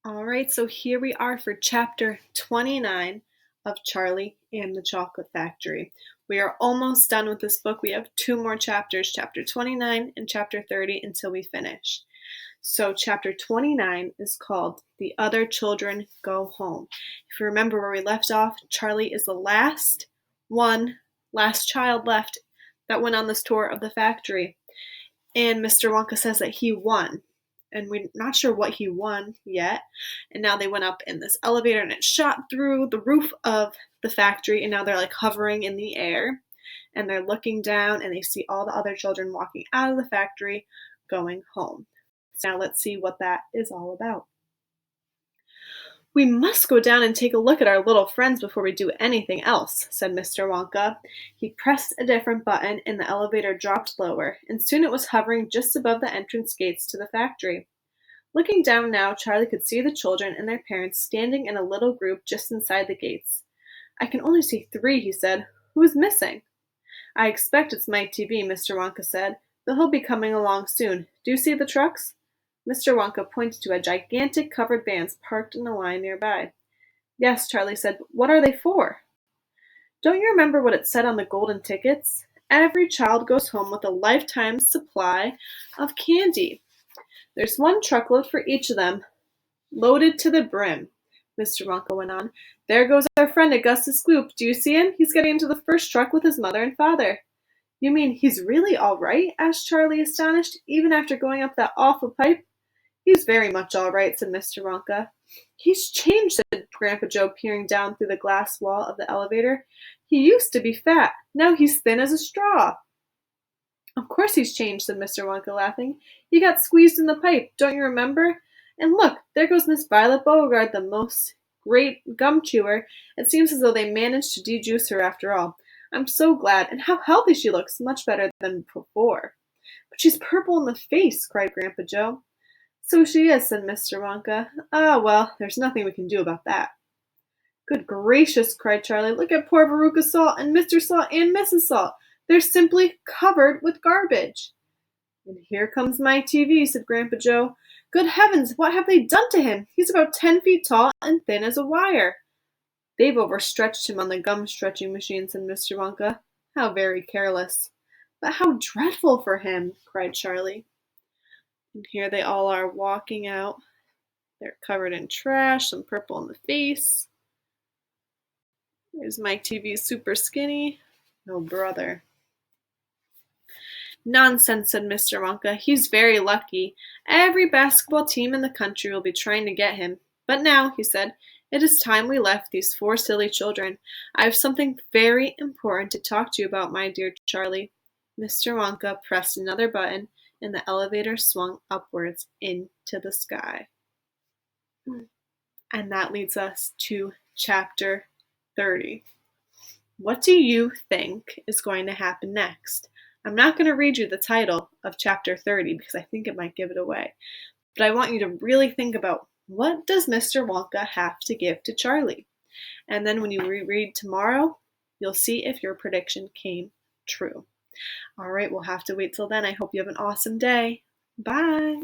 All right, so here we are for chapter 29 of Charlie and the Chocolate Factory. We are almost done with this book. We have two more chapters, chapter 29 and chapter 30, until we finish. So chapter 29 is called The Other Children Go Home. If you remember where we left off, Charlie is the last child left that went on this tour of the factory. And Mr. Wonka says that he won. And we're not sure what he won yet. And now they went up in this elevator and it shot through the roof of the factory. And now they're like hovering in the air. And they're looking down and they see all the other children walking out of the factory going home. So now let's see what that is all about. "We must go down and take a look at our little friends before we do anything else," said Mr. Wonka. He pressed a different button and the elevator dropped lower, and soon it was hovering just above the entrance gates to the factory. Looking down now, Charlie could see the children and their parents standing in a little group just inside the gates. "I can only see 3, he said. "Who is missing?" "I expect it's Mike Teavee," Mr. Wonka said, "but he'll be coming along soon. Do you see the trucks?" Mr. Wonka pointed to a gigantic covered vans parked in a line nearby. "Yes," Charlie said, "but what are they for?" "Don't you remember what it said on the golden tickets? Every child goes home with a lifetime's supply of candy. There's one truckload for each of them, loaded to the brim," Mr. Wonka went on. "There goes our friend Augustus Gloop. Do you see him? He's getting into the first truck with his mother and father." "You mean he's really all right?" asked Charlie, astonished, "even after going up that awful pipe?" "He's very much all right," said Mr. Wonka. "He's changed," said Grandpa Joe, peering down through the glass wall of the elevator. "He used to be fat. Now he's thin as a straw." "Of course he's changed," said Mr. Wonka, laughing. "He got squeezed in the pipe, don't you remember? And look, there goes Miss Violet Beauregard, the most great gum chewer. It seems as though they managed to dejuice her after all. I'm so glad, and how healthy she looks, much better than before." "But she's purple in the face," cried Grandpa Joe. "So she is," said Mr. Wonka. "Ah, well, there's nothing we can do about that." "Good gracious," cried Charlie, "look at poor Veruca Salt and Mr. Salt and Mrs. Salt. They're simply covered with garbage." "And here comes my TV," said Grandpa Joe. "Good heavens, what have they done to him? He's about 10 feet tall and thin as a wire." "They've overstretched him on the gum stretching machine," said Mr. Wonka. "How very careless." "But how dreadful for him!" cried Charlie. And here they all are walking out. They're covered in trash, some purple in the face. There's Mike TV, super skinny. Oh, brother. "Nonsense," said Mr. Wonka. "He's very lucky. Every basketball team in the country will be trying to get him. But now," he said, "it is time we left these 4 silly children. I have something very important to talk to you about, my dear Charlie." Mr. Wonka pressed another button, and the elevator swung upwards into the sky. And that leads us to chapter 30. What do you think is going to happen next? I'm not going to read you the title of chapter 30 because I think it might give it away. But I want you to really think about, what does Mr. Wonka have to give to Charlie? And then when you reread tomorrow, you'll see if your prediction came true. All right, we'll have to wait till then. I hope you have an awesome day. Bye.